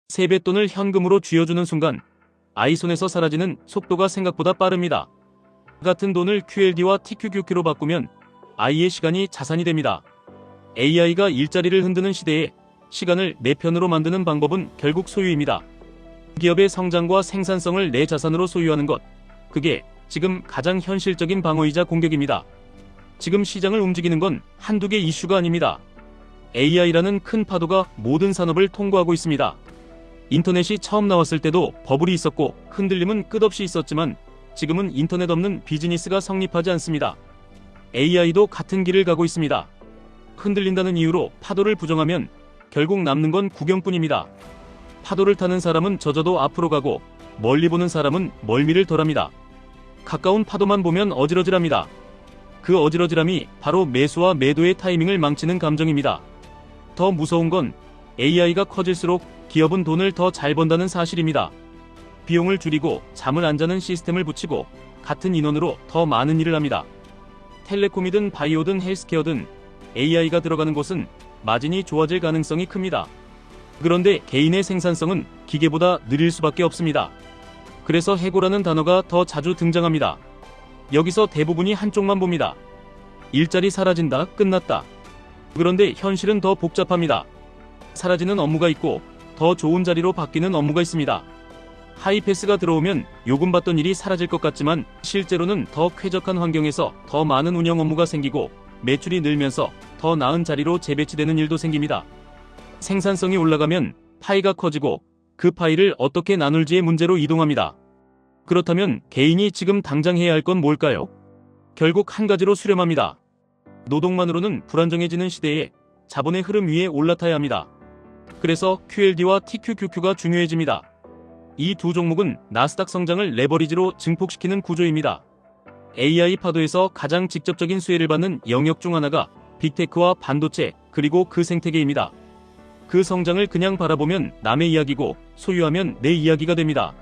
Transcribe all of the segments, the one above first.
세뱃돈을 현금으로 쥐어주는 순간 아이 손에서 사라지는 속도가 생각보다 빠릅니다. 같은 돈을 QLD와 TQQQ로 바꾸면 아이의 시간이 자산이 됩니다. AI가 일자리를 흔드는 시대에 시간을 내 편으로 만드는 방법은 결국 소유입니다. 기업의 성장과 생산성을 내 자산으로 소유하는 것, 그게 지금 가장 현실적인 방어이자 공격입니다. 지금 시장을 움직이는 건 한두 개 이슈가 아닙니다. AI라는 큰 파도가 모든 산업을 통과하고 있습니다. 인터넷이 처음 나왔을 때도 버블이 있었고 흔들림은 끝없이 있었지만 지금은 인터넷 없는 비즈니스가 성립하지 않습니다. AI도 같은 길을 가고 있습니다. 흔들린다는 이유로 파도를 부정하면 결국 남는 건 구경뿐입니다. 파도를 타는 사람은 젖어도 앞으로 가고 멀리 보는 사람은 멀미를 덜합니다. 가까운 파도만 보면 어지러질합니다. 그 어지러질함이 바로 매수와 매도의 타이밍을 망치는 감정입니다. 더 무서운 건 AI가 커질수록 기업은 돈을 더 잘 번다는 사실입니다. 비용을 줄이고 잠을 안 자는 시스템을 붙이고 같은 인원으로 더 많은 일을 합니다. 텔레콤이든 바이오든 헬스케어든 AI가 들어가는 곳은 마진이 좋아질 가능성이 큽니다. 그런데 개인의 생산성은 기계보다 느릴 수밖에 없습니다. 그래서 해고라는 단어가 더 자주 등장합니다. 여기서 대부분이 한쪽만 봅니다. 일자리 사라진다, 끝났다. 그런데 현실은 더 복잡합니다. 사라지는 업무가 있고 더 좋은 자리로 바뀌는 업무가 있습니다. 하이패스가 들어오면 요금 받던 일이 사라질 것 같지만 실제로는 더 쾌적한 환경에서 더 많은 운영 업무가 생기고 매출이 늘면서 더 나은 자리로 재배치되는 일도 생깁니다. 생산성이 올라가면 파이가 커지고 그 파이를 어떻게 나눌지의 문제로 이동합니다. 그렇다면 개인이 지금 당장 해야 할 건 뭘까요? 결국 한 가지로 수렴합니다. 노동만으로는 불안정해지는 시대에 자본의 흐름 위에 올라타야 합니다. 그래서 QLD와 TQQQ가 중요해집니다. 이 두 종목은 나스닥 성장을 레버리지로 증폭시키는 구조입니다. AI 파도에서 가장 직접적인 수혜를 받는 영역 중 하나가 빅테크와 반도체 그리고 그 생태계입니다. 그 성장을 그냥 바라보면 남의 이야기고 소유하면 내 이야기가 됩니다.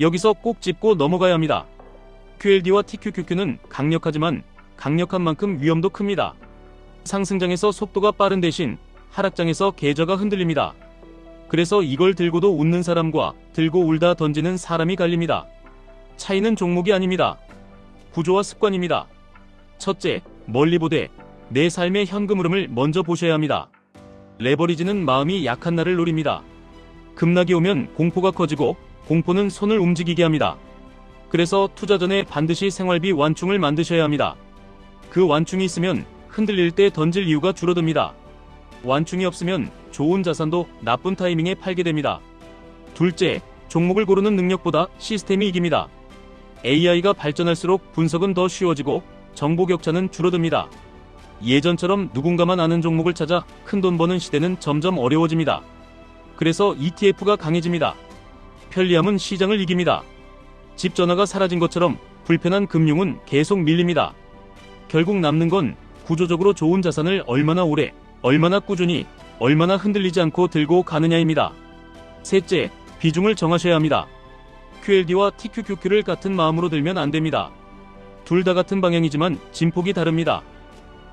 여기서 꼭 짚고 넘어가야 합니다. QLD와 TQQQ는 강력하지만 강력한 만큼 위험도 큽니다. 상승장에서 속도가 빠른 대신 하락장에서 계좌가 흔들립니다. 그래서 이걸 들고도 웃는 사람과 들고 울다 던지는 사람이 갈립니다. 차이는 종목이 아닙니다. 구조와 습관입니다. 첫째, 멀리 보되 내 삶의 현금 흐름을 먼저 보셔야 합니다. 레버리지는 마음이 약한 나를 노립니다. 급락이 오면 공포가 커지고 공포는 손을 움직이게 합니다. 그래서 투자 전에 반드시 생활비 완충을 만드셔야 합니다. 그 완충이 있으면 흔들릴 때 던질 이유가 줄어듭니다. 완충이 없으면 좋은 자산도 나쁜 타이밍에 팔게 됩니다. 둘째, 종목을 고르는 능력보다 시스템이 이깁니다. AI가 발전할수록 분석은 더 쉬워지고 정보 격차는 줄어듭니다. 예전처럼 누군가만 아는 종목을 찾아 큰돈 버는 시대는 점점 어려워집니다. 그래서 ETF가 강해집니다. 편리함은 시장을 이깁니다. 집 전화가 사라진 것처럼 불편한 금융은 계속 밀립니다. 결국 남는 건 구조적으로 좋은 자산을 얼마나 오래, 얼마나 꾸준히, 얼마나 흔들리지 않고 들고 가느냐입니다. 셋째, 비중을 정하셔야 합니다. QLD와 TQQQ를 같은 마음으로 들면 안 됩니다. 둘 다 같은 방향이지만 진폭이 다릅니다.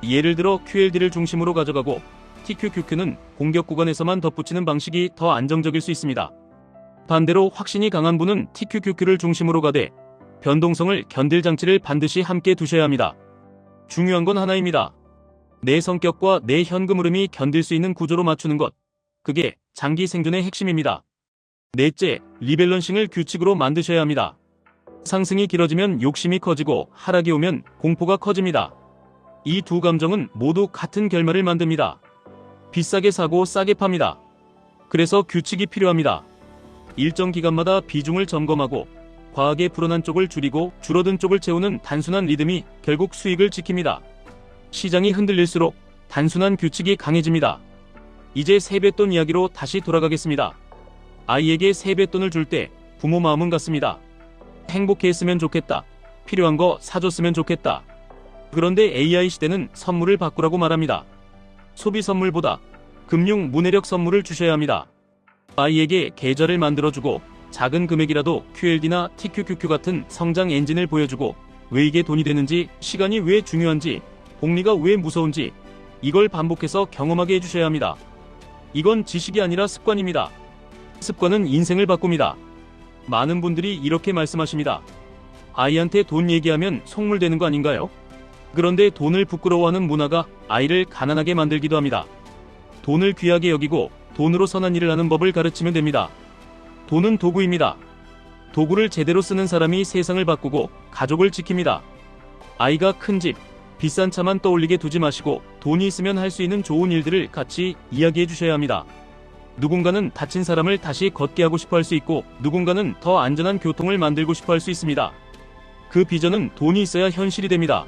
예를 들어 QLD를 중심으로 가져가고 TQQQ는 공격 구간에서만 덧붙이는 방식이 더 안정적일 수 있습니다. 반대로 확신이 강한 분은 TQQQ를 중심으로 가되 변동성을 견딜 장치를 반드시 함께 두셔야 합니다. 중요한 건 하나입니다. 내 성격과 내 현금 흐름이 견딜 수 있는 구조로 맞추는 것. 그게 장기 생존의 핵심입니다. 넷째, 리밸런싱을 규칙으로 만드셔야 합니다. 상승이 길어지면 욕심이 커지고 하락이 오면 공포가 커집니다. 이 두 감정은 모두 같은 결말을 만듭니다. 비싸게 사고 싸게 팝니다. 그래서 규칙이 필요합니다. 일정 기간마다 비중을 점검하고 과하게 불어난 쪽을 줄이고 줄어든 쪽을 채우는 단순한 리듬이 결국 수익을 지킵니다. 시장이 흔들릴수록 단순한 규칙이 강해집니다. 이제 세뱃돈 이야기로 다시 돌아가겠습니다. 아이에게 세뱃돈을 줄 때 부모 마음은 같습니다. 행복해했으면 좋겠다. 필요한 거 사줬으면 좋겠다. 그런데 AI 시대는 선물을 바꾸라고 말합니다. 소비 선물보다 금융 문해력 선물을 주셔야 합니다. 아이에게 계좌를 만들어주고 작은 금액이라도 QLD나 TQQQ 같은 성장 엔진을 보여주고 왜 이게 돈이 되는지, 시간이 왜 중요한지, 복리가 왜 무서운지 이걸 반복해서 경험하게 해주셔야 합니다. 이건 지식이 아니라 습관입니다. 습관은 인생을 바꿉니다. 많은 분들이 이렇게 말씀하십니다. 아이한테 돈 얘기하면 속물되는 거 아닌가요? 그런데 돈을 부끄러워하는 문화가 아이를 가난하게 만들기도 합니다. 돈을 귀하게 여기고 돈으로 선한 일을 하는 법을 가르치면 됩니다. 돈은 도구입니다. 도구를 제대로 쓰는 사람이 세상을 바꾸고 가족을 지킵니다. 아이가 큰 집, 비싼 차만 떠올리게 두지 마시고 돈이 있으면 할 수 있는 좋은 일들을 같이 이야기해 주셔야 합니다. 누군가는 다친 사람을 다시 걷게 하고 싶어 할 수 있고 누군가는 더 안전한 교통을 만들고 싶어 할 수 있습니다. 그 비전은 돈이 있어야 현실이 됩니다.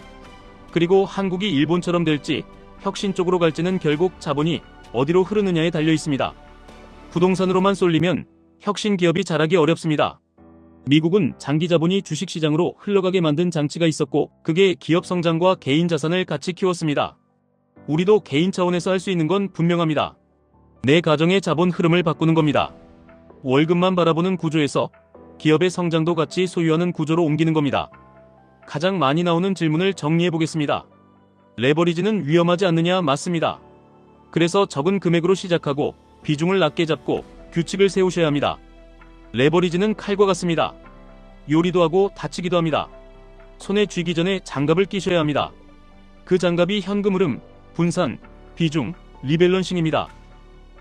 그리고 한국이 일본처럼 될지 혁신 쪽으로 갈지는 결국 자본이 어디로 흐르느냐에 달려 있습니다. 부동산으로만 쏠리면 혁신 기업이 자라기 어렵습니다. 미국은 장기 자본이 주식시장으로 흘러가게 만든 장치가 있었고 그게 기업 성장과 개인 자산을 같이 키웠습니다. 우리도 개인 차원에서 할 수 있는 건 분명합니다. 내 가정의 자본 흐름을 바꾸는 겁니다. 월급만 바라보는 구조에서 기업의 성장도 같이 소유하는 구조로 옮기는 겁니다. 가장 많이 나오는 질문을 정리해 보겠습니다. 레버리지는 위험하지 않느냐? 맞습니다. 그래서 적은 금액으로 시작하고 비중을 낮게 잡고 규칙을 세우셔야 합니다. 레버리지는 칼과 같습니다. 요리도 하고 다치기도 합니다. 손에 쥐기 전에 장갑을 끼셔야 합니다. 그 장갑이 현금 흐름, 분산, 비중, 리밸런싱입니다.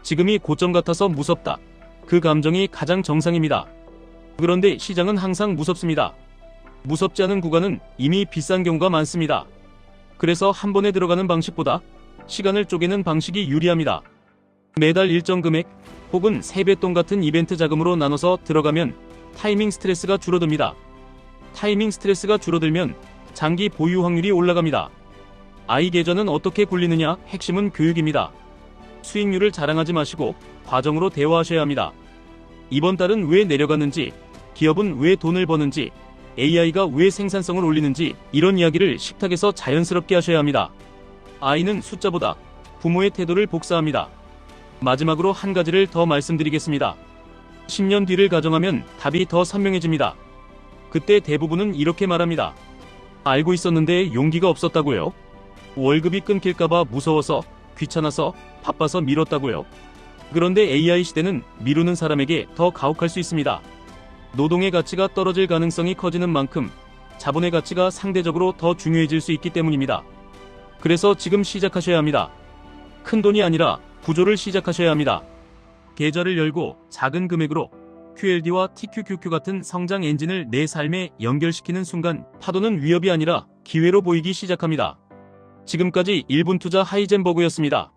지금이 고점 같아서 무섭다. 그 감정이 가장 정상입니다. 그런데 시장은 항상 무섭습니다. 무섭지 않은 구간은 이미 비싼 경우가 많습니다. 그래서 한 번에 들어가는 방식보다 시간을 쪼개는 방식이 유리합니다. 매달 일정 금액 혹은 세뱃돈 같은 이벤트 자금으로 나눠서 들어가면 타이밍 스트레스가 줄어듭니다. 타이밍 스트레스가 줄어들면 장기 보유 확률이 올라갑니다. 아이 계좌는 어떻게 굴리느냐? 핵심은 교육입니다. 수익률을 자랑하지 마시고 과정으로 대화하셔야 합니다. 이번 달은 왜 내려갔는지, 기업은 왜 돈을 버는지, AI가 왜 생산성을 올리는지 이런 이야기를 식탁에서 자연스럽게 하셔야 합니다. 아이는 숫자보다 부모의 태도를 복사합니다. 마지막으로 한 가지를 더 말씀드리겠습니다. 10년 뒤를 가정하면 답이 더 선명해집니다. 그때 대부분은 이렇게 말합니다. 알고 있었는데 용기가 없었다고요? 월급이 끊길까봐 무서워서, 귀찮아서, 바빠서 미뤘다고요? 그런데 AI 시대는 미루는 사람에게 더 가혹할 수 있습니다. 노동의 가치가 떨어질 가능성이 커지는 만큼 자본의 가치가 상대적으로 더 중요해질 수 있기 때문입니다. 그래서 지금 시작하셔야 합니다. 큰 돈이 아니라 구조를 시작하셔야 합니다. 계좌를 열고 작은 금액으로 QLD와 TQQQ 같은 성장 엔진을 내 삶에 연결시키는 순간 파도는 위협이 아니라 기회로 보이기 시작합니다. 지금까지 1분 투자 하이젠버그였습니다.